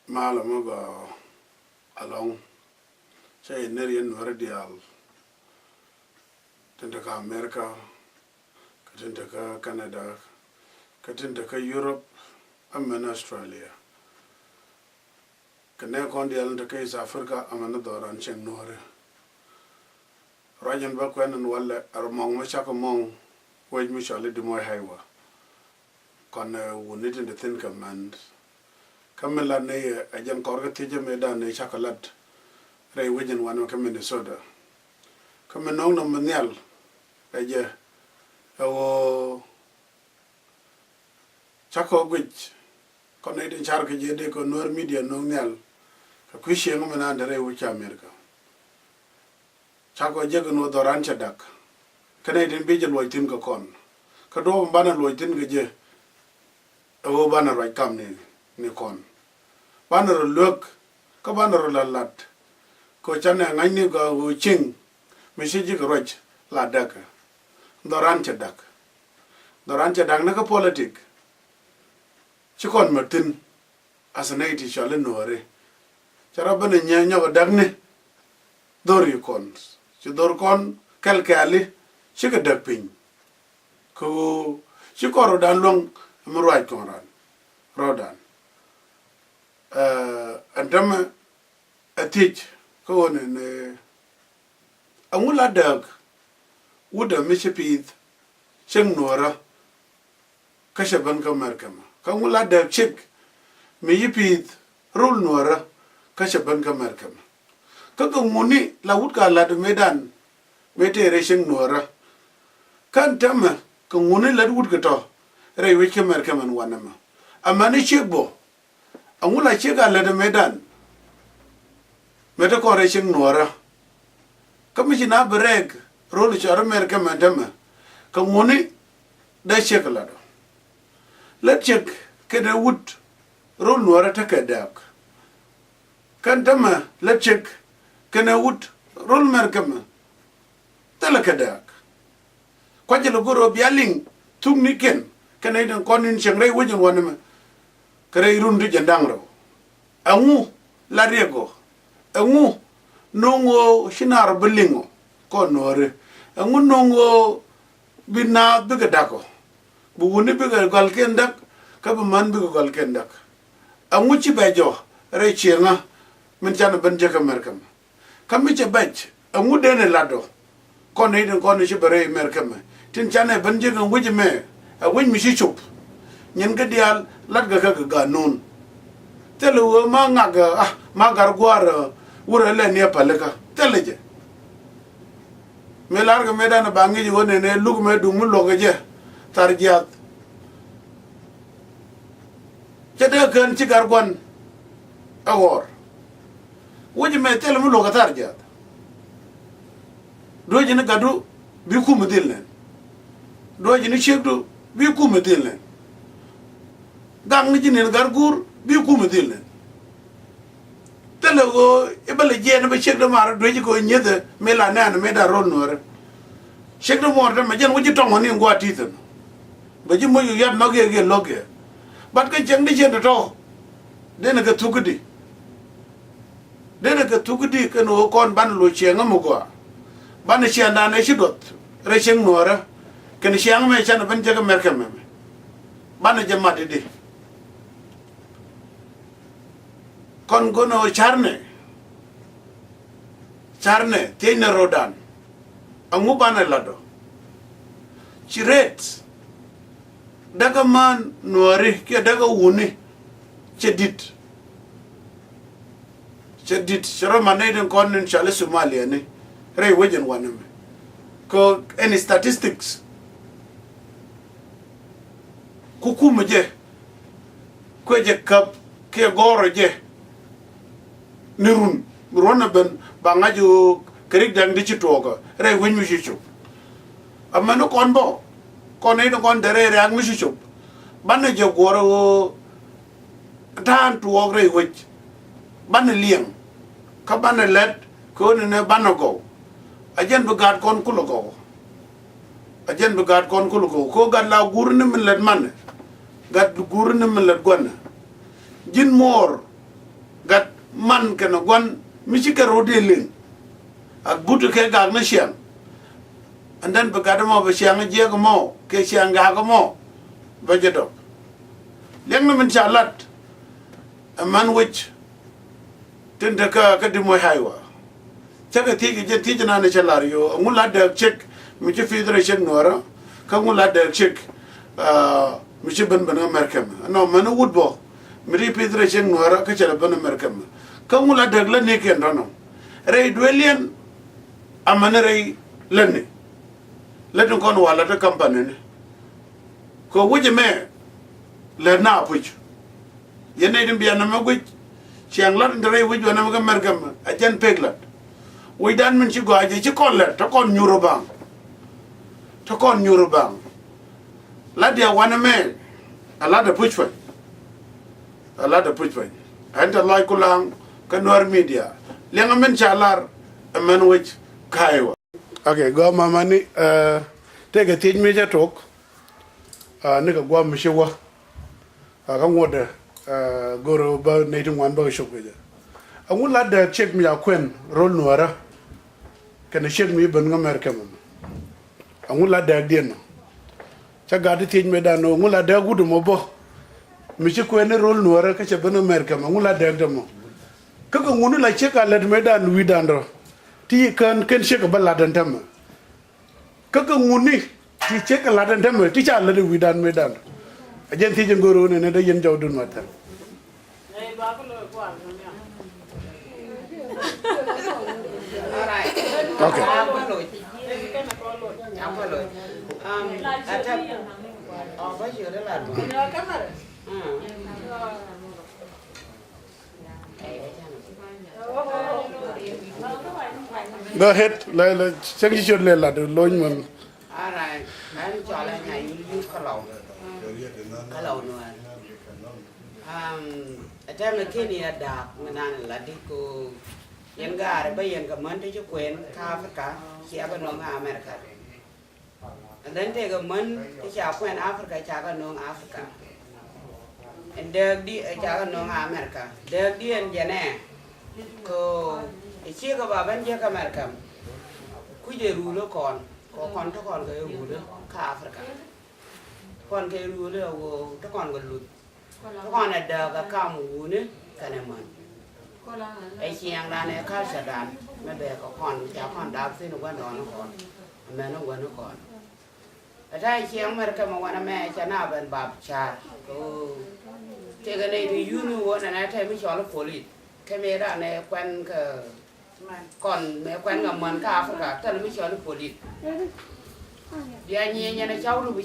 Malamaga along say nerian verdial tentaka Amerika katentaka Canada katentaka Europe amana Australia kane kondial ndaka is Africa amana doran ciëŋ nuerä rajan ba kwenan wala armong machaka mong wej mi shale de moy haywa kon wonit in the thin command kamela ne ajan korga tije me da ne chocolate rey wejen wan ka Minnesota kamen nong no manial aje awo chako gwich kon eden char ke je de ko nor media nong nyal ka kwishe ngom na ndere wu cha Amerika chako je no doran chadak kane den bejel loitin ko kon ka do bana loitin ge je awo bana right kam ni kon bana ro lok ka bana ro lalat ko chane ngani ga wo ciëŋ mesiji ko roj la daka doran chadak na ka politik chikon martin asanaiti shale nuerä chara bana nya ga dagne dori kon ci dor kon kalkali chika dak pin ko chikoro dan long mruaj konran rodan andam atich ko ne angula dag wuda mishi piith ciëŋ nuerä kashaban ka markama kangula dag ciek mi yipith rul nuerä kashaban ka markama kaka muni la wutka la de medan metere ciëŋ nuerä kan tama ka muni la wutka to rey wich ka markama wanama amani ciek bo angula ciek la de medan meta ko re ciëŋ nuerä kamishina bereg rol chara markama tama ka muni da ciek la do la ciek kede wut rol nuerä ta ka dääk kan tama la ciek kene wut rol markama tala ka dääk kwajelo goro bialing tungni ken kene den konin ciëŋ rey wejen wanama kare irun du jandang ro angu la riego angu nongo shinar belingo ko nuerä angu nongo bina biga dako bu woni biga gal kendak ka bu man biga gal kendak angu ci bejo re ciëŋa min chana ben jeka merkam kami ci bej angu dene lado ko ne den ko ne ci bare merkam tin chana ben jeka wuji me a wuj mi ci chup nyen ga dial lat ga ga non telu ma ngaga ma gar gwar wura le ne paleka teleje me larga me dana bangi ji wone ne lug me du mu loge je tarjiat jede kan ci gar gon awor wuji me telu mu loge tarjiat doji ne gadu bi ku mudil len doji ne chekdu bi ku mudil len gang ni ne gar gur bi ku mudil len telego ibale jene ba chekdo mara doji ko nyede mela nan me da ron nuerä chekdo morta ma jen wuji tongo ni ngwa titen ba ji mo yu yat noge ge loge bat ka ciëŋ di chen to dene ka tugudi kan o kon ban lo ciëŋ mo ko ban ciëŋ da ne shidot re ciëŋ nuerä kan ciëŋ me chan ban jaga merka me ban jamade di kon gono charne tene rodan angu bana lado chiret daga man nuerä ke daga wuni chedit shara maneden konin chale Somalia ne rey wejen waname ko any statistics kukume je kweje kap ke goro je nirun rona ben bangajo kerik dang di chitoga rey wen mi chichu amano kon bo kon eno kon dere rang mi chichu banne je goro tan tuog rey wej banne lieng ka banne let ko ne banne go ajen bu gad kon kulo go ko gad la gurne min let man gad gurne min let gonna jin mor gat man kana gwan michika rodeling ak butu ke gag na siang and then bagada mo ba siang je ko mo ke siang ga ko mo ba jedo leng na min chalat a man which tenda ka di mo haywa chaka tigi je tigi na ne chalario ngula da check mi ci federation nora ka ngula da check mi ci ban Amerika no man woodbo mi ri federation nora ka chala ban Amerika ka ngula da la ne ken no rei dwelien amana rei lenne la dun kon wala ta company ne ko wuje me le na puch yene dim biya na ma guj chiang lat ndare wuj wana ma Amerika a jan peglat wuj dan min ci goaje ci kolle ta kon nyuro bang la dia wana me ala da puch fa anta lai kulang kanwar media lenga men chalar man wuj kaiwa okay go mama ni tega tej me ja tok ni ka gwa mshiwa ka ngoda goro ba neitung wan ba shokwe angun la da check mi akwen rol nuara kana check mi ban Amerika mam angun la da dien cha ga de tej me da no angun la da gudu mo bo mi ci kwen rol nuara ka cha ban Amerika angun la da mo ka ko ngunu la check ala me da wi dandro ti kan ken check ba la dan tam ka ko nguni ti check la dan tam ti cha la wi dan me dan ajen ti jengoro ne da yen jawdun mata okay go ahead la changi chod le la do loñ man alright ban cho la nhà yu ka law no atam na keni ada menan la di ko yen ga ba yen ga man te kwen ka Afrika chia ba no Amerika dan te ga man te chia kwen Afrika cha ga no Afrika and der di cha ga no Amerika der di en jene ko chia ga ba ban je ka Amerika ku je ru lo kon ko kon to kon ga ru lo ka Afrika kon ke ru lo go to kon ga lut to kon da ga ka mu ne kana man ai ciɛŋ la ne ka sadan me be ko kon ja kon da sin wa no no kon me no wa no kon ata ciɛŋ mer ka ma wana me cha na ben bab cha ko te ga ne ri yu no wona na ta mi chol police ke me da ne kwen ka kon me kwen ga man ka Afrika ta mi chol police ya nye na chau lu bi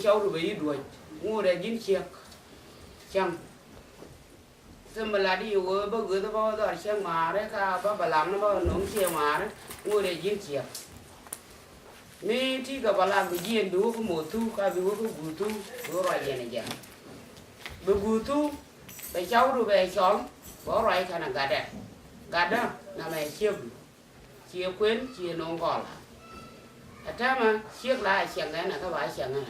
yi duo ngu re jin ciɛk cham sembala di wo ba gu ba da chiang ma re ka ba balam na ba nong chiang ma re ngo re jin chia mi ti ga balam bi jin du ko mo tu ka bi wo ko gu tu wo ra ye ne ja bu gu tu ba chau du ba chom bo ra ka na ga da na me chia kwen chia nong ko la ata ma chiek la chiang na ka ba chiang na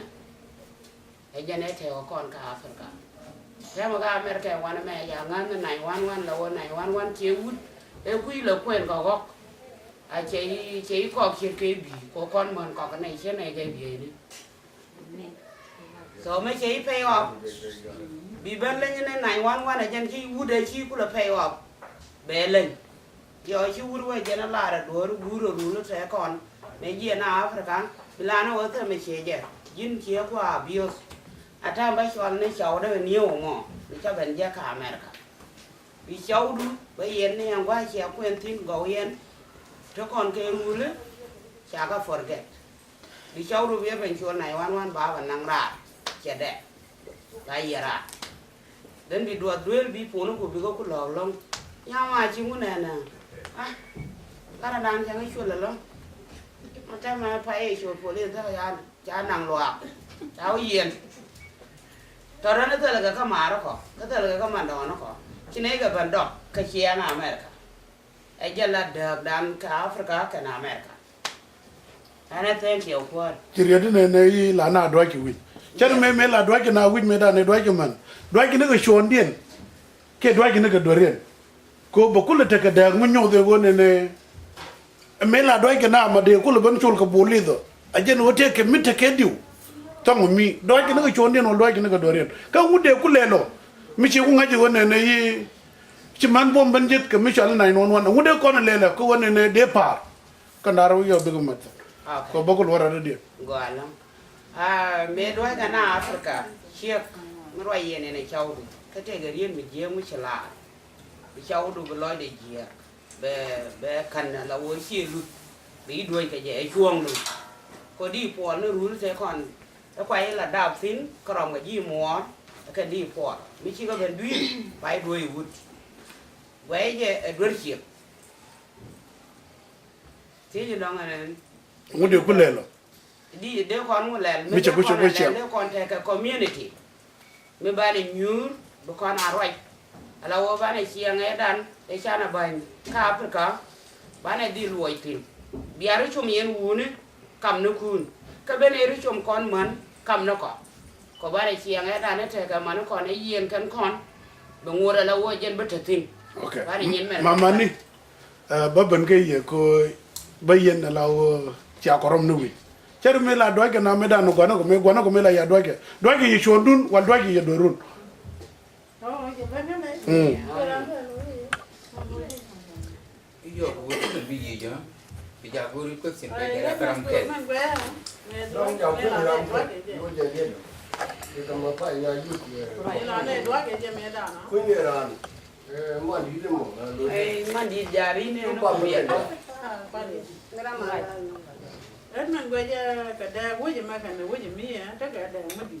ai ja ne te kon ka Afrika thế mà các Amerika wana mẹ nhà ngan này wan là wan chế út em quy là quen có góc chế có kia cái bì có con mòn có cái này chế này cái bì này rồi mấy chế pay off bị bên lên như này wan là chân khi út đây chi cũng là pay off bé lên rồi chi út vậy chân là là đuổi rồi nó sẽ còn mấy gì na Afrika là nó ở thế mấy chế vậy dính chế qua bios ata ba chọn ne cháu đó nhiều mà cho bên gia cả Amerika vì cháu đúng bây giờ này qua cháu quen tin gấu yên cho con cái rule ấy chả có forget vì cháu đúng biết bên chỗ này wan ba và năng ra chả đẹp cái gì ra đến bị đuổi bị phụ nó cũng bị có lò lông nhau mà chỉ muốn này nè à cái là đang chẳng cái chuyện là lông mà chắc mà phải chuyện phụ liên thôi à chả năng loạn cháu yên tara na talaga ka mara ko ka talaga ka mando no ko chine ga bando ka chia na Amerika ai jala da dan ka Afrika ka na Amerika ana thank you for chiriadi ne yi la na dwa ki wi chen me la dwa ki na wi me da ne dwa ki man dwa ki ne ga shon dien ke dwa ki ne ga dorien ko ba kula ta ka da mun nyo de woni ne me la do ke na ma de kula ban chul ka boli do a je no te ke mi te ke diu tango mi do ke na chon de no do ke na do ren ka mu de kula lo mi ci ku ngaji woni ne yi ci man bom ban jet ke mi chal 911 mu de ko na le la ko woni ne départ ka ndaro yo be ko mat ko ba ko wara de goalam me do ga na Africa ciek mi ro yene ne chawdu ka te ga rien mi je mu chala bi chawdu bi loy de je be kan la wo chi lu bi đuôi ka je chuông lu ko di po no ru te kon ta kwai la dab fin krom ga ji mo ka di po mi chi ga ben dui bai đuôi wut wai je đuôi ciek ti je dong an mu de kula lo di de kon mu lel mi ci ko ci de kon te ka community mi bani nyur bu kon a roi ala wo bani ciëŋ dan de chana ban ka Africa bani di luoi tin biaru chum yen wuni kam no kun ka bene ru chum kon man kam no ko bani ciëŋ dan te ka man kon yen kan kon be ngora la wo jen betatin okay bani nyen men mama ni ba ban ke ye ko ba yen na lawo ci akorom no wi cer me la do ke na me da no gona ko me la ya do ke ye chondun wal do ke ye do run yo wo ko bi ye ja bi ja go ri ko sin be ga ram ke Don't go to the go to the you come up by your youth. Queen around. Man, you don't ai man di jari ne no bi Edmund gwaja ka da waje maka na waje miya ta ga da madi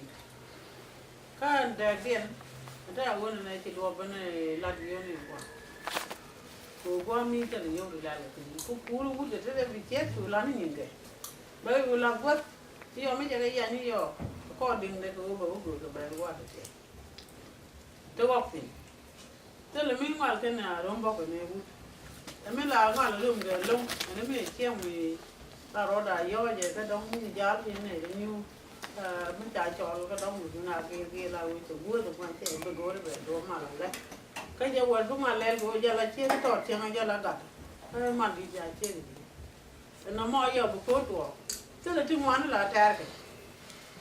ka da gen ta wona na ki do bana ladiyo ne kwa ko gwa mi ta ne yo da la ko kuru wude ta da bi ke to la ni nge ba yo la gwa ti yo me jere ya ni yo ko ding de ko ba go ba gwa ta ke to wa fin te le mi mal ke na rombo ko ne wu me la ngal lum ge lum ne me ke mi ta ro da yo je ka dong ni ja ni ne ni mình chạy trò cái đó mình nào kia là từ bữa từ quan thế bây giờ về đồ mà là cái giờ quên lúc mà lên rồi giờ là chia cái trò chơi giờ là đặt mà đi chơi chơi nó mọi giờ một số tuổi tức là chúng nó là cha cái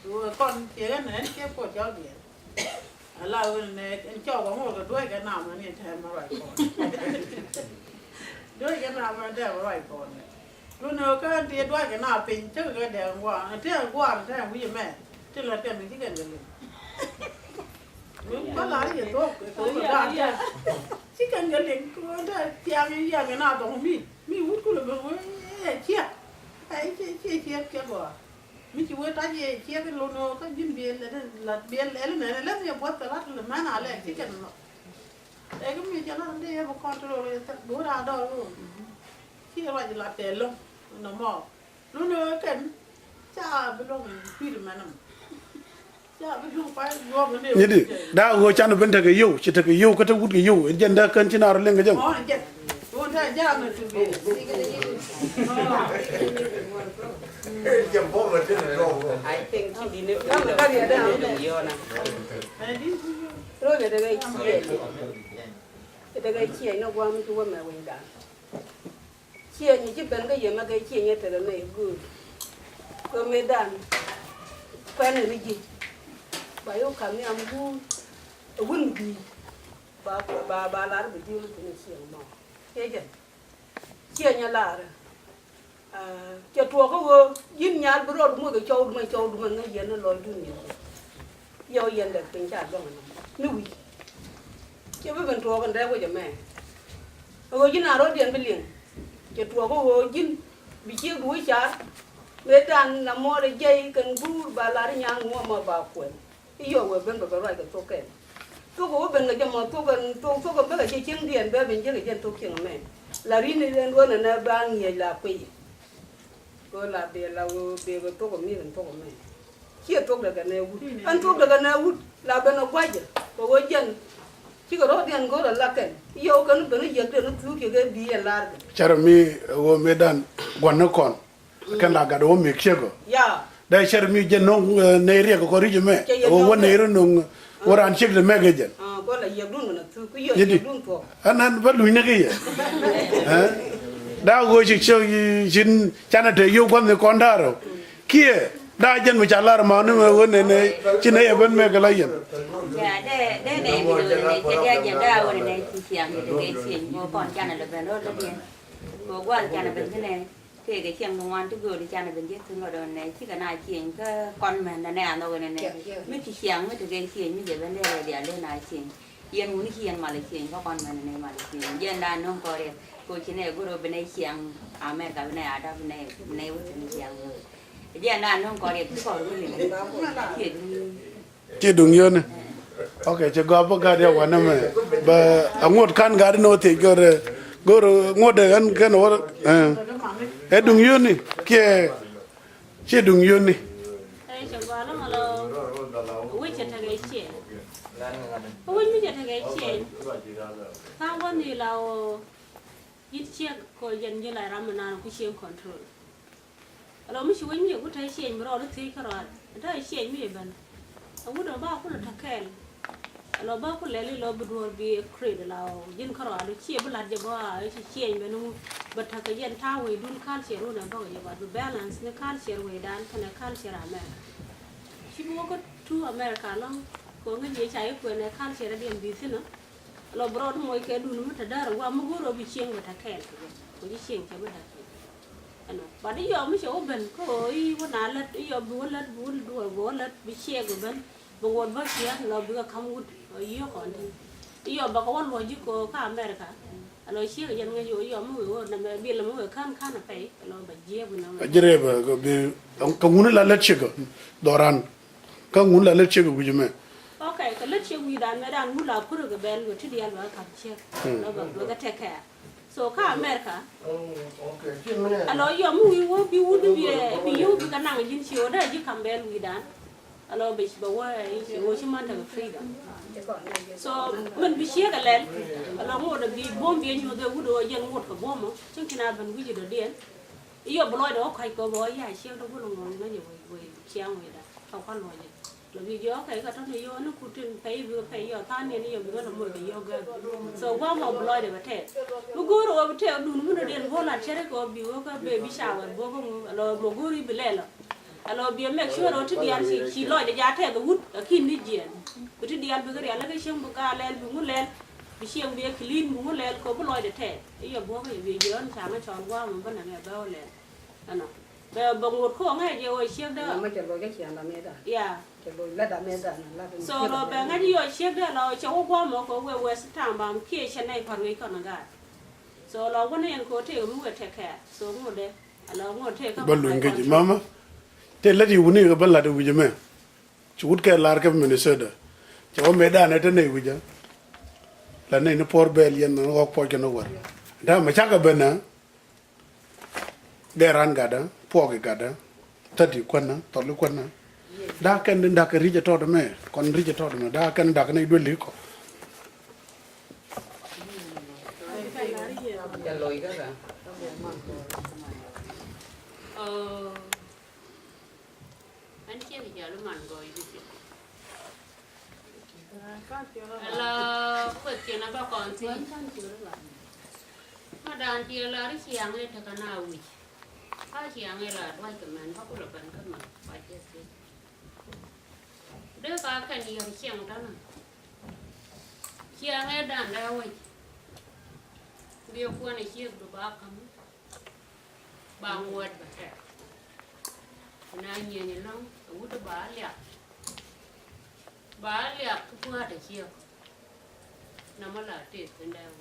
rồi con chơi cái này chơi của cháu điện là này cho có một cái đuôi cái nào mà nhìn thèm mà rồi con đuôi cái nào mà đeo rồi con lúc nào cái tiền đuôi cái nào pin chứ cái đèn qua thế quý mẹ chứ là tiền mình chỉ cần được mình có lái gì tốt cái là ra chỉ cần cái liền cái tiền cái nào đồng mi hút cái là mình chia cái chia cái quoi mi chỉ với ta gì chia cái lô nó cái dính biển là biển này lấy gì bớt cái lát là má nào lấy chỉ cần để cái mi cho nó đi một con rồi bữa nào đâu chia lại là tiền luôn nó mò lúc nữa cái cha bên đó mình phi được mà nằm cha bên đó phải gom cái điều như đi đã ngồi chăn bên thằng cái yêu chỉ thằng cái yêu cái thằng hút cái yêu dân đã cân chỉ nào lên cái oh chết tôi thấy cha mình chuẩn bị Jam bom mà trên này đâu. I think chị đi nước cái gì đó đừng nhiều nè rồi cái chiên nó qua mình chua mà quên đã chiên như chỉ bên cái gì mà cái chiên như thế này good có mấy đàn quen rồi gì bà yêu cảm thấy vui vui gì bà lá bị tiêu thì nó chiên mà thế chứ chiên như là cho tua có vô dính nhát bữa rồi mua cái châu mà nó gì nó lôi luôn nhiều yêu yên được tình trạng đó nó vui chứ với bên tua bên đây có gì mẹ rồi dính nào đó điện bên liền cho tua có vô dính bị chiếc đuôi chát người ta nằm mò để dây cần bu bà lá đi nhang mua mà bà quên yêu về bên cái loại cái tô kẹt tôi có bên cái mà tôi cần biết cái chiếc điện bên bên chiếc cái chân tôi kiêng mẹ là đi lên luôn là ban nhiều là quỷ cô là để cái tôi có mi tôi có mẹ chia tôi được cái này ăn tôi được cái này là bên nó quay chứ có chân chỉ có đó tiền có là cái yêu cái nó giật nó thiếu cái bì là charmi wo medan gwanno kon kan la gado mi kego ya dai charmi je no ne ri ko ri me o won ne ro no waran chek de mege je có là giờ đun mà thứ cái giờ đun thuộc anh vẫn lùi nữa cái gì đã gọi chiếc xin cha nó thấy yêu quan thì con đã rồi kia đã dân mà trả lại mà nó mà vấn này chỉ này bên mẹ cái lấy gì dạ đây này bây giờ này chỉ ra giờ ra vấn này chỉ xiang thì cái xiang mua con cha này là bên đó đi mua quan cha này bên thế này cái xiang đồng ngoan trước rồi thì cha này bên chết thương rồi đời này chỉ cần ai xiang cái con mình là nè đâu này mấy chỉ xiang mấy cái xiang mấy giờ bên đây để lên ai xiang yên muốn xiang mà lại xiang có con mình này mà lại xiang yên đàn không có đấy cô chỉ này cô rồi bên này xiang Amerika bên này ở đâu bên này với bên xiang rồi yên đàn không có đấy cứ có cái gì chỉ đúng như này ok chỉ có bao cái điều quan trọng mà bà ông ngồi khăn cái nó thì cái ngồi để ăn cái nó cái đúng như này kia chỉ đúng như này đây chẳng qua nó mà lo uống chè thằng ấy chè uống mấy chè thằng ấy chè thangวันนี้เรายึดเชือกก็ยันยังไงรามันนานกูเชียงคอนโทรลเราไม่ช่วยไม่กูใช้เชียงไม่รอดที่ขรอดถ้าเชียงไม่บันเอากูเดินบ้ากูเลยทักแค่เราบ้ากูเลยเราบดูบีเครดเรายินขรอดเชียงบลัดจะบ้าเชียงไปนู่นบัดทักยันท่าไว้ดุนข้าเชียงรู้นะบ้าอย่าบัดบาลานซ์เนี่ยข้าเชียงไว้ด้านขณะข้าเชียงอเมริกาชิบุก็ทั่วอเมริกาแล้วก็เงินเยอะใช้เพื่อนในข้าเชียงระเบียงดีสินะเราบรอดมวยแกดูนู่นแต่ได้หรือว่ามึงกูเราไปเชียงไปทักแค่กูจะเชียงแค่ไปทักอันนั้นบัดนี้ยอมไม่ใช่ว่าเป็นก็วันนั้นเล็ดยอมวันเล็ดวันด้วยวันเล็ดไปเชียงกูเป็นบางวันว่าเชียงเราไปกับคำวุฒิเยอะก่อนที่ยอมบอกว่าวันยุคก็ข้ามอเมริกาเราเชียงยังไงอยู่ยอมมือว่านั่นเบี้ยเรามือข้ามไปเราไปเยี่ยมนะจะเรียบก็เป็นกังวลละเล็ดเชื่อดอรันกังวลละเล็ดเชื่อกูจะไม่โอเคก็เล็ดเชียงวีดานไม่ได้งูเราพูดกับเบลอยู่ที่เดียวเราขับเชียงเราแบบเราก็เทคแคร์โซ่ข้าอเมริกาเรายอมมือว่าพี่วุฒิพี่ยูพี่กันนั่งยินเชียวได้ที่คำเบลวีดานเราไปบอกว่าโอชิมันถึงฟรีดโซ่มันไปเชียกันแล้วเราหมดบีบอมเบียนอยู่เดี๋ยววุฒิยังหมดกับบอมซึ่งขนาดเป็นวิจิตรเดียนยอมบลอยเดี๋ยวใครก็บอกใหญ่เชียงเราพูดลงมาไม่อยู่เชียงวีดานเขาข้าลอยเราวิดีโอใครก็ต้องยอนึกคุณถึงไปวิวไปยอท่านเนี่ยนี่ยอมก็เราหมดไปยอกันโซ่ว่ามาบลอยเดี๋ยวประเทศลูกกูรู้ว่าประเทศดูนู่นเรียนพอหลัดเชื่อก็บิวก็เบบี้ชาวน์บอกว่าเราโมกุรีไปแล้วเราเบียร์แม็กชัวร์เราที่เดียนสิขี่ลอยจะยาแท้ก็วุ้นขี้นิดเดียนก็ที่เดียนไปก็เรียนแล้วก็เชียงบุกาแลนบุ้งแลนไปเชียงเบียร์คลีนบุ้งแลนก็บ่ลอยเดี๋ยวแท้ยอมบอกว่าวิดีโอสามารถช้อนว่ามันเป็นอะไรบ้างแลนอันนั้นแบบบางวันเขาง่ายเดียวเชียงเด้อไม่จะบอกแค่เชียงละเมตรย่าจะบอกละดาเมตรละเป็น so เราแบบงั้นที่เชียงเด้อเราจะว่าว่ามันก็เวสทางบางเขี้ยเช่นในพันวิก่อนนะกัน so เราวันนี้ยังโคตรมันเวทแค่so หมดเลยเราหมดเท่ก็บอลลูนกันจีมามาเทเลที่วันนี้ก็บอลลาดูวิจารณ์ชุดแค่ลาร์กับมินเซอร์จะว่าเมดานเนี่ยเนี่ยวิจารณ์แล้วเนี่ยนพอร์เบลยันนอกพอร์กันเอาไว้ถ้าไม่ชักกับเบนนะเดรันกันนะพวกกันนะตัดที่คนนะตอดลูกคนนะด่ากันด่ากันริจทอดไหมคนริจทอดไหมด่ากันในด้วยลิข จะลอยก็ได้anh chia thì giờ nó mặn rồi là vượt kia nó bao còn gì mà đàn kia là cái chiang ấy thật là nào vậy cái chiang ấy là đôi cái mìnhเขาก็ระเบิดขึ้นมาไปเจ๊สิเรื่องการแค่นี้เชียงđó nèเชียงấy đànแล้วเว้ยเดี๋ยวควรไอ้เชียงดูบ้าคำบางวันแบบแค่นายเนี่ยนี่น้องอู้ตัวบ้าเลี้ยเพื่อแต่เชียงน้ำมันละติดเป็นดาว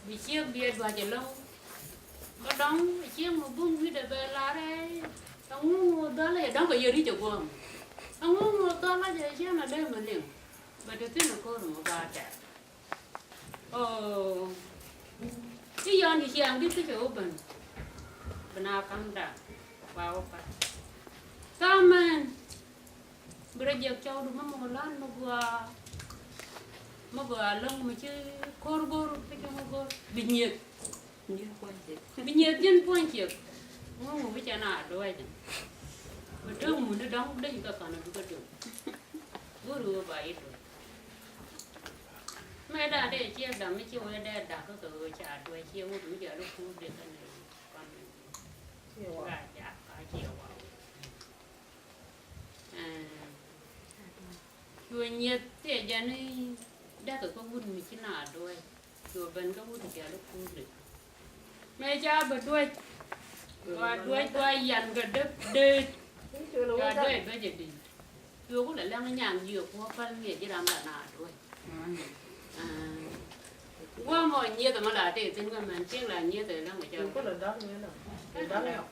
bị chiếc bia và giờ lâu có đóng chiếc một bung với để về lá đây ông ngô đó là đóng bây giờ đi chợ quần ông ngô to là giờ chiếc là đây mà liền và đầu tiên là cô được một bà trẻ cái giờ thì chiếc đi tới chỗ bình nào cắm đạn vào cả sao mà bây giờ châu đúng không một lát mà vừa lông mà chứ cô cái trong cô bị nhiệt dân quan chiếc ngon với cha nà đôi chứ mà trước muốn nó đóng đây cả nó cũng được bữa rồi vậy rồi mẹ đã để chia đầm mấy chiều đã đã có cái trả đuôi chiều một đứa giờ lúc thu được cái này còn gà chả cả chiều đuôi nhiệt thì giờ này đã có vun mình chỉ nở đuôi đuôi bên có vun thì lúc thu được mẹ cha bật đuôi và đuôi dàn cái đất đê và đuôi bây giờ đi đuôi cũng lại đang nhàng nhiều quá phân nghĩa chỉ làm là nở đuôi qua mọi nhiêu tụi mà là thì tin con mình chiếc là nhiêu tụi nó người chơi có lần đó như thế nào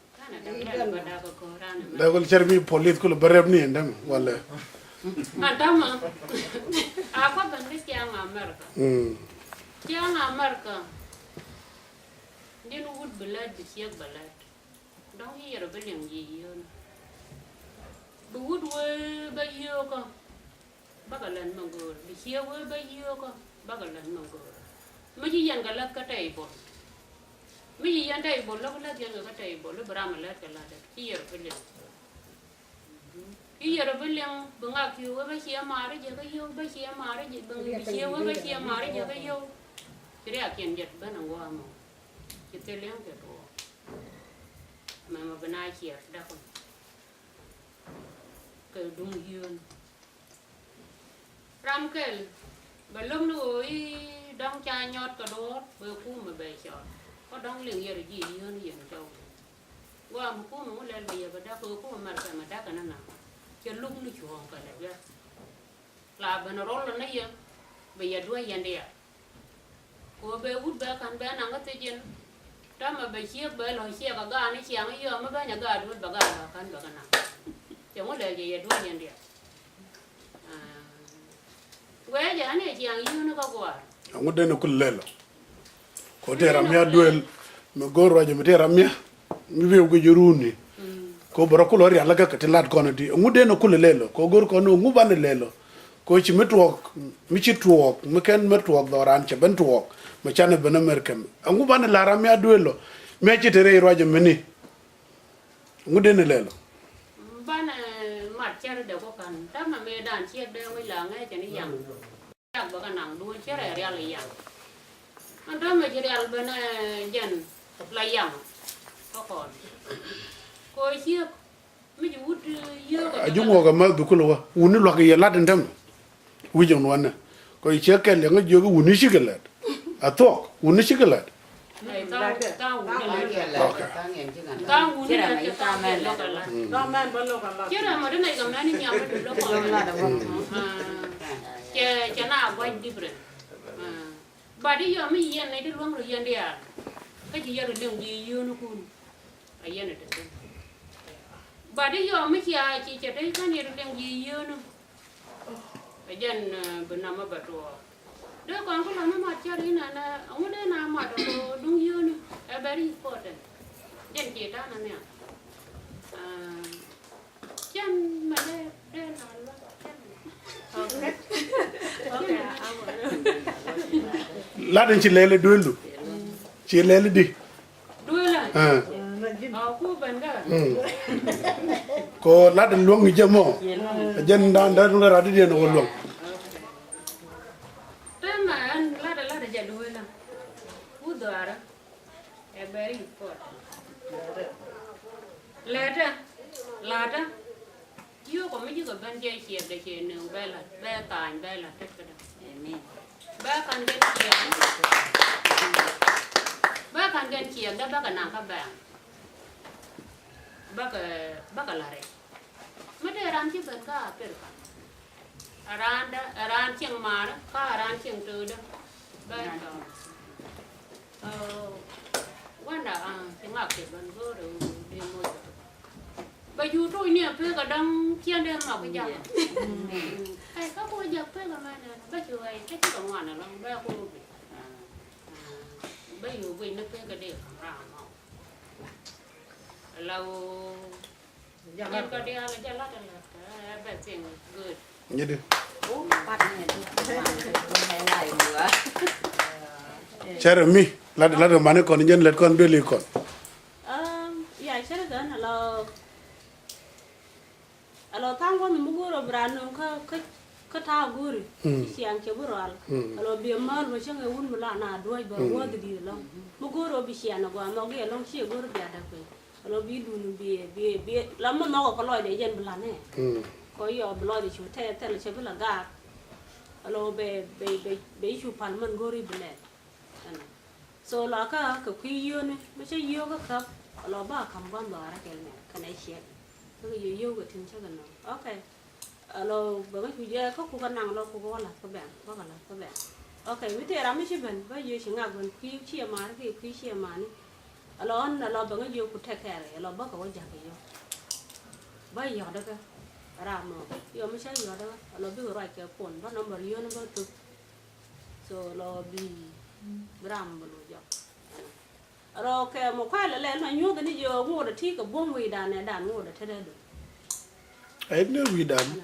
da ko chermi police ko bereb ni ndam wala Madama, aku banding ciɛŋ Amerika. Ciɛŋ Amerika, din wud belad di ciɛk belad. Dong yɛrɛ bɛ liŋ yi yön. Bɛ wud wɛ bɛ yöka, baka lan mangor. Bɛ ciɛ wɛ bɛ yöka, baka lan mangor. Mɛ yi yɛn ka lad ka ta ibon. Mɛ yi yɛn ta ibon, lɔ ka lad yɛn ka ta ibon, lɔ bɛ rama lad ka lad. Yi yɛrɛ bɛ liŋ. Iya ro bilang bangak yo ba sia mare je ka yo ba sia mare je bang sia ba sia mare je ka yo kire akin jet ba nang wa mo kite leng ke to ma bana chia da ko ke dung yun ram kel ba lum no i dong cha nyot ka do ba ku ma ba cha ko dong leng yer ji yun yen cho wa mu ku mu le ba ya ba da ko ku ma ka ma da ka na na cho lúc nó chuồng cả đấy là bên nó rồi nó yên bây giờ đuôi yên đi à cô bé út bé khăn bé nàng có thể chuyện đó mà bé chiếc bé lòi chiếc cả gà nó chiang ấy giờ mới bé nhà gà đuôi bà gà là khăn bà khăn nàng chẳng có lời gì đuôi yên đi à quế giờ này chiang yêu nó có quả ngu de no kulelo ko te ramya duel me goro je me te ramya mi be ko juruni ko boro ko lori ala ka telat kono di ngude no kulelo ko gor ko no ngubane lelo ko ci metwok mi ci tuok mi ken metwok do ran ci ben tuok mi chane ben amerikam ngubane la ram ya duelo me ci tere roje meni ngude ne lelo bana mat chere de ko kan ta ma me dan chiek de ngi la ngai chani yang yak ba kanang du chere real yang an ta me real ben jen la yang ko kon ko chiếc mấy chú út dưa a jungo ga ma du kulo wa uni lo ga yela ndam wi jon wana ko chiếc ke le nga jogo uni shikelat a to uni shikelat này tao uni là mấy tao men lo cả là đó men bao lâu cả là chứ là mà đứa này cầm nó đi nhà mới được lo còn chè nào quay đi bự bà đi giờ mấy yên này đi luôn rồi yên đi à cái gì giờ được đường gì dưa nó cùn à yên này được bà đi giờ mấy chị chỉ thấy cái này được đường gì dưa nó bây giờ bữa nào mà bà trò đứa con có làm nó mặt chơi đi nè ông đây nào mặt rồi đúng dưa nữa em very important dân chị ta nè nè chân mà đây là la den ci lele duelu ci lele di đuôi là cô bên đó ko la den luong ni jamo jen dan dan ra di no luong thế mà anh la để chạy đuôi là cú đòi đó em very important lát á yêu có mấy cái bên chơi chiếc để chơi nương bé tàn bé là tất cả đó bé cần cái chiếc bé cần cái chiếc đó bé cần làm các bạn bác là đấy mấy đứa ran chỉ bên cả phải không ran chiang mà đó cả ran chiang từ đó bên đó quan đã tiếng ngọc thì bên vô rồi đi mua bây giờ tôi nè phải cả đăng chiang đêm mà bây giờ ai có bây giờ phải cả mà nè bây giờ ai cái cái ngoan là bây giờ cô bây giờ về nó phải cái điều ra mà lâu em có đi là cho lát là bé tiền good như đi bắt này hay lại nữa Jeremy la de mane kon nyen let kon deli kon ya chere gan alo thang con mình mua rồi brand nó ka ta guri ciɛŋ ke bural alo bi mal bo changa wun mala na doi ba wo di lo mo goro bi ciɛŋ go mo ge long chi goro bi ada ko alo bi du nu bi la mo ko lo de yen bla ne ko yo bla de chu te le che bla ga alo be chu pal man gori bla so la ka ku yo ne me che yo ka alo ba kam ban ba ra kel ne kana ciɛŋ ko yo go tin cha no okay alo ba ku je ko ku nang lo ku ko la ko ben ba la ko ben okay mi te ra mi chi ben ba yo chi nga gon ku chi ma ki ku chi ma ni alo an alo ba nga yo ku te ka re alo ba ko ja ke yo ba yo da ka ra mo yo mi cha yo da alo bi ro ke pon ba number yo na ba tu so lo bi ram ba lo ja alo ke mo kwa le na nyu da ni yo ngo da ti ka bom wi da ne da ngo da te da do I know we done.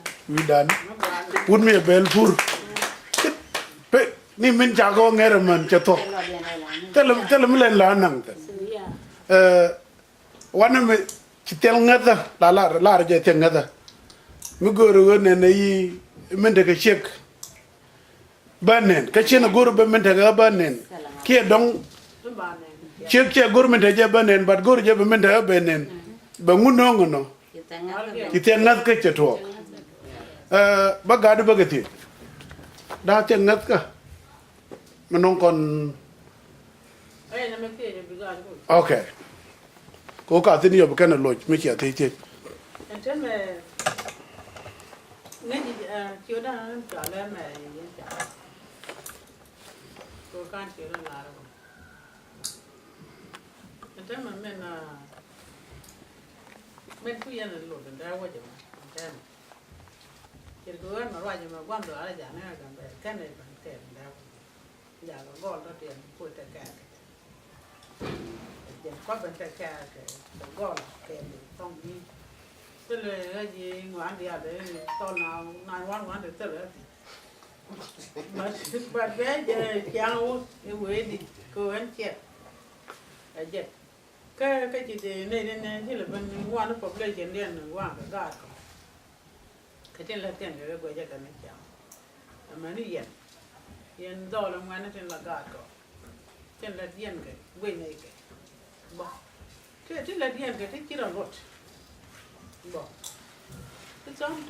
Put me a bell for. Ni min jago ngeraman chato. Tell him len la nang. One me chitel ngada la je te ngada. Mi goro ne yi min de ka ciek. Banen ka chena goro be min de ga banen. Ke dong ciek goro min de je banen but goro je be min de ga banen. Ba ngono. Kita ngat ke cetok. Bagadu bagati. Dah ngat ke? Menongkon. Okay. Kau kat ini ya bukan lodge, macam apa itu? Entah ni kioda jalan ni jalan. Kau kan kioda lara. Entah mana men ku yan lo den da waje ma tan ke go an ma waje ma gwam do ala jana ga ba kan ne ban te da ya lo gol do te ku te ka je ko ban te ka ke gol ke tong ni te le ga ji ngwan dia de to na wan de te le ma be je yang u e we di ko an che a je cái chị thì nên thì là bên ngoan nó phục lên trên đèn ngoan cái gạt cái trên là tiền cái quay cho cái này chào mà nó yên do là ngoan nó trên là gạt có trên là đèn cái quay này cái bỏ cái trên là đèn cái chỉ là lót bỏ cái trong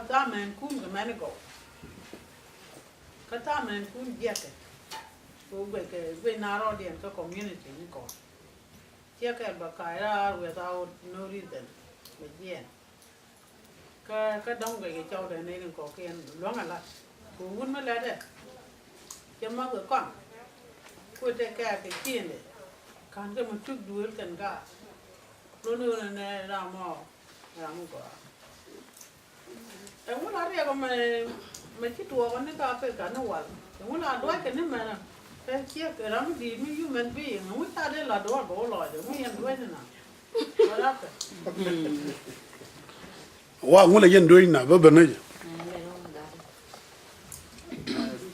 ta mình cún cái máy nó có cái ta mình cún giết cái quay nào đèn cái community nó có ciek el bakaira without no reason again ka dong cái châu này nên có cái loang ala ku wun ma la de ke ma ko kon ku te ka cái tin de kan ke mu tuk duel kan ga lo no ne ra mo ko e wala ria ko ma ci tuo ko ne ka pe ka no wal e wala do ke ne ma cái chiếc cái đó thì mới human being nó ta đây là đồ lòi rồi mới ăn đuôi nữa nè Wow ngô là dân đuôi nè với bên này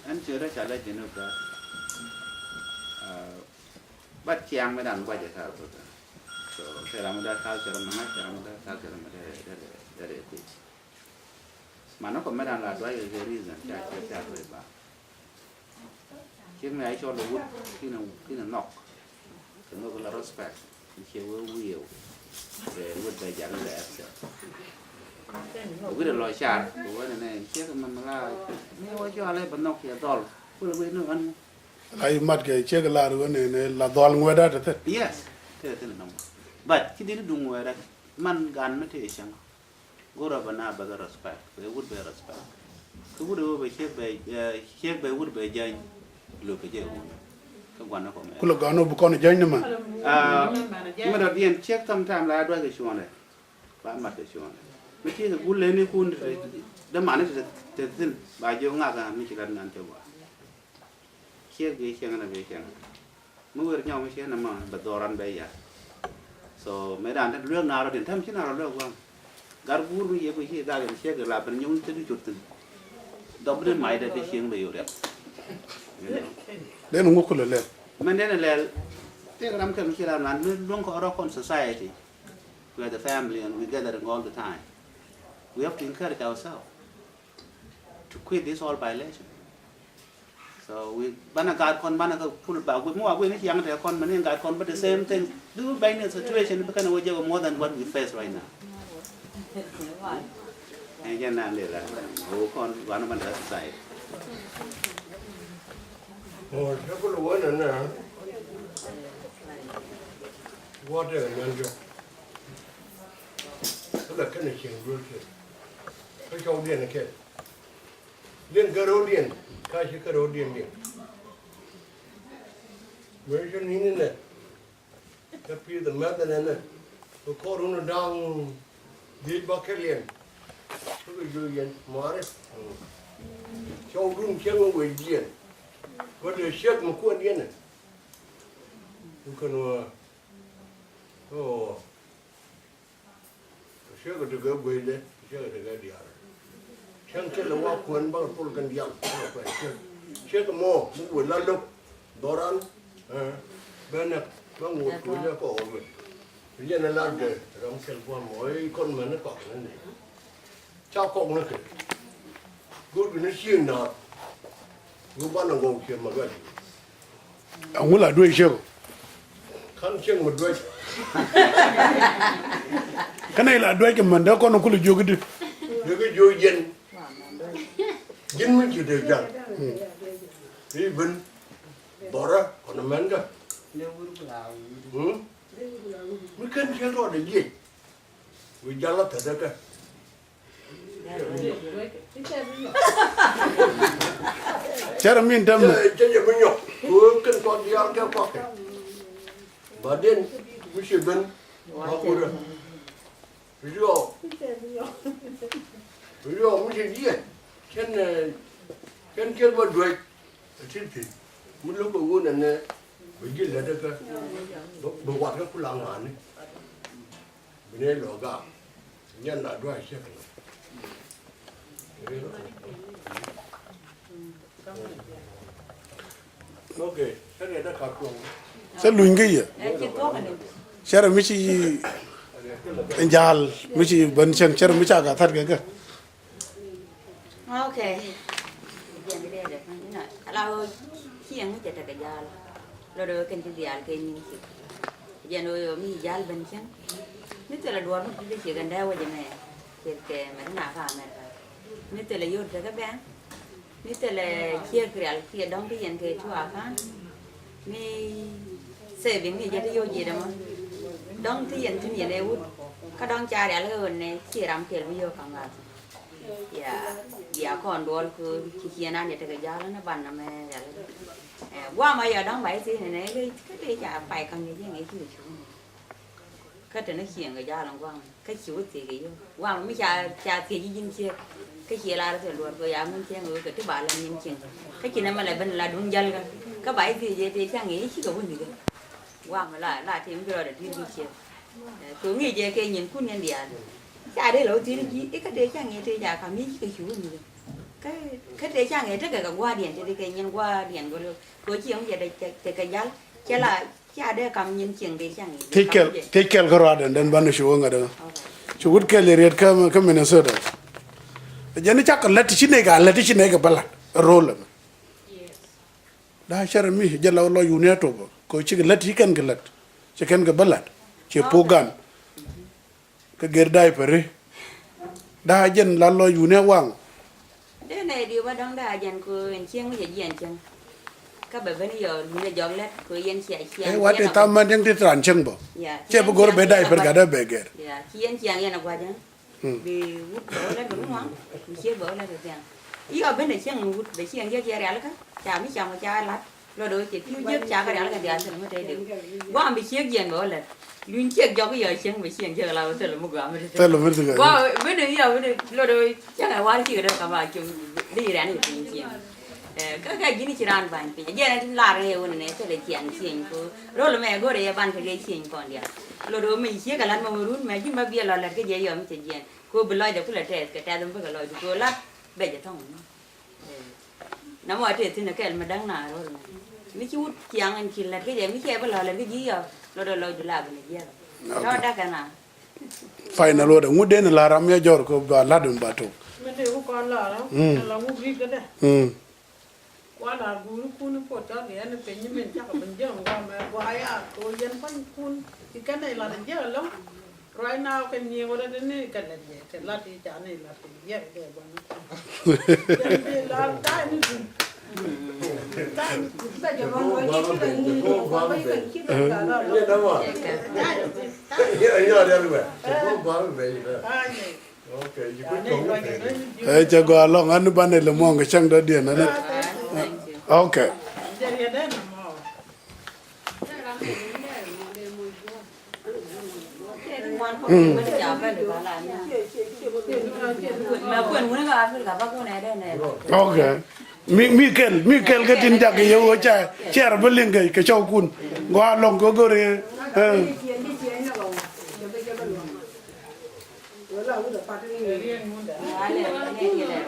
anh chưa đã trả lời chuyện được bắt chiang mới đàn quay trở thao rồi sẽ làm ra thao sẽ làm máy sẽ làm ra thao sẽ làm để mà nó còn mới đàn là đuôi cái reason trả lời bà chiếc này cho lúa khi nào nọc thì nó gọi là respect chiếc với wheel để vượt về dạng lẻ rồi cái loại sàn của cái này chiếc mình là mua cho lấy bánh nọc thì to rồi quên nó ăn ai mất cái chiếc là rồi này là toàn ngoài đó thế yes thế là nong but khi đi đúng ngoài đó man gan nó thế chẳng gora bana baga respect với vượt về respect cứ vượt về chiếc về vượt về dây lừa cái gì cũng quan nó còn cứ lúc nó bukan nó chơi nữa mà nhưng mà đầu tiên check sometime là đôi cái chuông này ba mặt cái chuông này mấy cái cái cuốn lên cái cuốn đâm mà nó sẽ tin bài vô ngã ra mấy cái lần ăn cho bà check cái check này cái check mới vừa nhau mấy cái nằm mà bật đồ ăn bây giờ so mấy đàn cái lương nào là tiền thâm chứ nào là lương quang gar buru ye cái gì ra cái check là bên nhung tới chút tin đọc đến máy để cái check bây giờ đẹp đấy nó ngô khổ lên mình đến là thế cái năm cái mình làm là luôn có ở con society we are the family and we gather all the time we have to encourage ourselves to quit this all violation. So we bana guard con bana go pull back with more we young the con man guard con but the same thing do by the situation because we more than what we face right now. And then I'm there who con one of the side. Oh, that's what one and water and then look at the king good. I showed the kid. Then Garodian, Kashi Garodian. Where's your name in it? Appear the mother and it. The corona down, did Bakalian. Julian Morris. Show room channel with Jen. What the ship McQueen in it? You can, oh, sugar to go with it, sugar to go the other. Chẳng cái là hoa quần bao nhiêu cần dặn, phải chưa có mò, muốn quần lan lục, đó ăn, bên này nó ngồi cuối nó có ổn rồi, bây giờ nó lan rồi, đóng xe qua mỗi con mà nó cọt nó này, chao cọt nó kì, gút nó xiên nọ, gút ban nó ngồi kia mà vậy, ông là đuôi siêu, khăn xiên một đuôi, cái này là đuôi cái mình đó con nó cũng là vô cái đi, được cái vô dân. Dân mới chịu được rằng đi bên bỏ ra còn nó mến cơ mới khen xem rõ để gì vì ra là thật cơ chắc là miền Nam chứ giờ mới nhọc cứ khen con đi ăn theo con và đến mới chịu bên họ vui rồi ví dụ mới chịu gì Kan kia vào đuôi, trên thì muốn lúc mà uống này, bây giờ là được cái, đồ quạt cái phụ lang hàn này, bên này lò gà, nhân là đuôi xe cái ok, cái này đã khá cuồng. sẽ lùi cái gì? Sẽ là mấy chị anh già, mấy chị bên xem sẽ là mấy cha cả thật cái. Ok. Giờ đi đây được nói. Lao ciëŋ nó chạy cái già. Rồi cái gì già cái nhìn. Giờ nó mi già bên chân. Nít là đuổi nó đi chỉ gần đây vậy mẹ. Cái mà nó nạp vào mẹ. Nít là yêu cái bé. Nít là chia cái kia đóng cái gì cái chua phá. Mi xe biển mi giờ đi yêu gì đâu mà. Đóng cái gì thì mi này út. Cái đóng cha để là này chia làm kiểu mi yêu càng ngạt. Ya con đuổi cứ chia nan để cái giá nó bàn là mẹ qua mà giờ đóng bảy gì này cái đây chả phải cần gì nghe chịu chú cái này nó khiêng cái giá làm quăng cái chú thì cái vô quăng mới chả thì gì nhìn chia cái chia là rồi đuổi rồi muốn chia người cái thứ ba là nhìn chừng cái chuyện này mà lại bên là đúng dân cái bảy gì vậy thì chẳng nghĩ chỉ có vấn đề quăng mà lại thì bây giờ để đi chia cứ nghĩ về cái nhìn cuốn nhân địa cha đây lỗi gì cái đấy cha nghe thì cha cảm nghĩ cái chú gì cái đấy cha nghe rất là qua điện thì cái nhân qua điện rồi chị ông về đây cái giá cha là cha đây cảm nhìn chuyện đấy cha nghe take care cái rồi đến ban show ngay đó chú hút cái liệt cái Minnesota giờ này chắc là chỉ này cái bala roll đó chắc là mi giờ là lo unit to có chỉ cái lật chỉ cần cái bala chỉ program cái gerdai pare da jen la lo yu ne wang đây này điều mà đang da jen ko en chieng với jen chang các bạn bây giờ mình giờ lết ko jen chia e wa te tam man yang te tran chang bo che bo gor be dai per ga da be ger ya jen chiang ya na qua jang vì hút bỡ lên đúng không mình chia bỡ lên được tiền ý ở bên này chieng hút để chieng chia ra là cái chả mấy chồng cha lát rồi đôi chỉ thiếu giết cha cái đó là cái tiền thì mới đây được quá bị chia jen bỡ lên luyện chiếc do cái giờ chiếng bị chiếng giờ là sẽ là một gạo mới được. Wow, bây giờ rồi chắc là qua chỉ được cả vài chục đi ra này thì chiếng. Cái gì chỉ ăn vài thì giờ này là cái này này sẽ là chiếng rồi là mẹ gọi để bán cái chiếng còn đi. Rồi mình chiếng cái lần mà rút mẹ chỉ mà bia là cái gì giờ mình chỉ chiếng. Cô bị lôi được cái là cái đâm cái lôi cô lát bây giờ thông. Nắm ở trên thì nó cái mà đang nà rồi. Mấy chút chiếng anh chỉ là cái gì mấy cái là cái gì giờ. Lo lo la bene dia lo da kana final order nguden la ram ya jor ko ba ladun bato mende con là đó là ngu ri cái đấy qua là guru kun po cho cái này phải như mình chắc là mình giờ qua mà qua à tôi dân phân kun thì cái này là giờ lắm right now cái nhiều rồi đấy này cái này cái là thì chả này là thì giờ cái bọn nó làm cái này bây giờ con nói chuyện cái gì con mấy cái chuyện đó là cho qua long anh ban này là mong cái chăng đó điện này ok ok Mikel cái tin chắc cái yêu cha cha bên liên cái châu kun qua long có rồi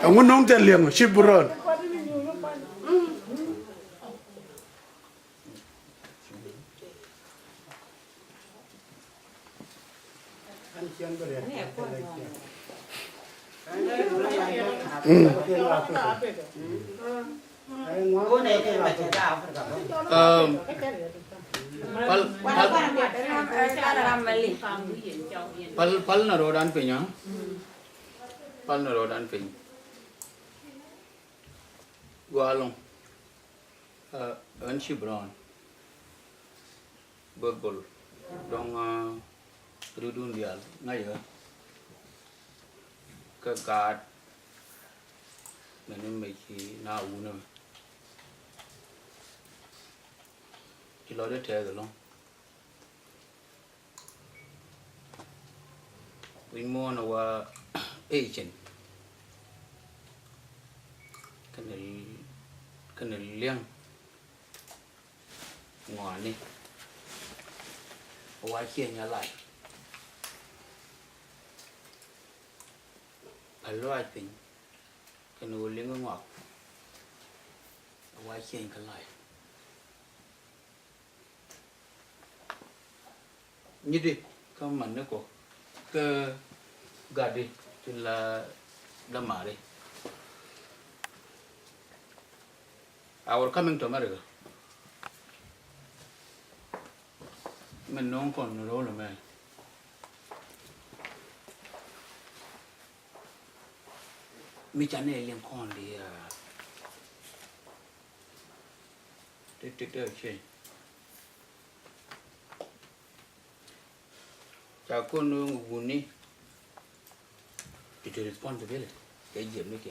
ông nông tên liền ship buron pal na rodan pe nya pal na rodan pe gualong an shibron bergol dong rudun dial ngai ka kat mình mấy khi nào uống nữa chỉ lo để theo rồi luôn mình mua nó qua agent cái này liang ngoài đi qua kia nhà lại phải lo tính cái nồi liang ngọt qua kia cái lại như đi không mà nó có cái gà đi thì là đâm mà đi. Our coming to America. Mình không còn đâu là mẹ. Mi chán này liên quan đi tới chơi. Chào cô nương buồn đi. It's a responsibility. Cái gì nữa kìa.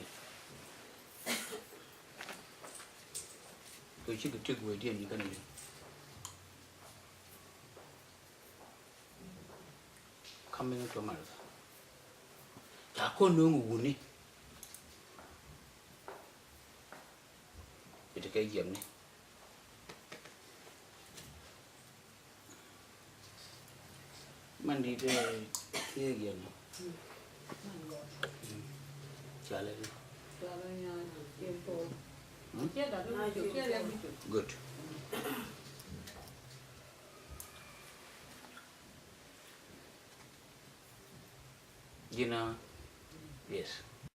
Tôi chỉ được trước người điên như cái này. Coming to America. Chả có nương buồn đi. It's cái gì này. Mình đi đây kia gì này. Trả lại đi. Good. Gina, yes.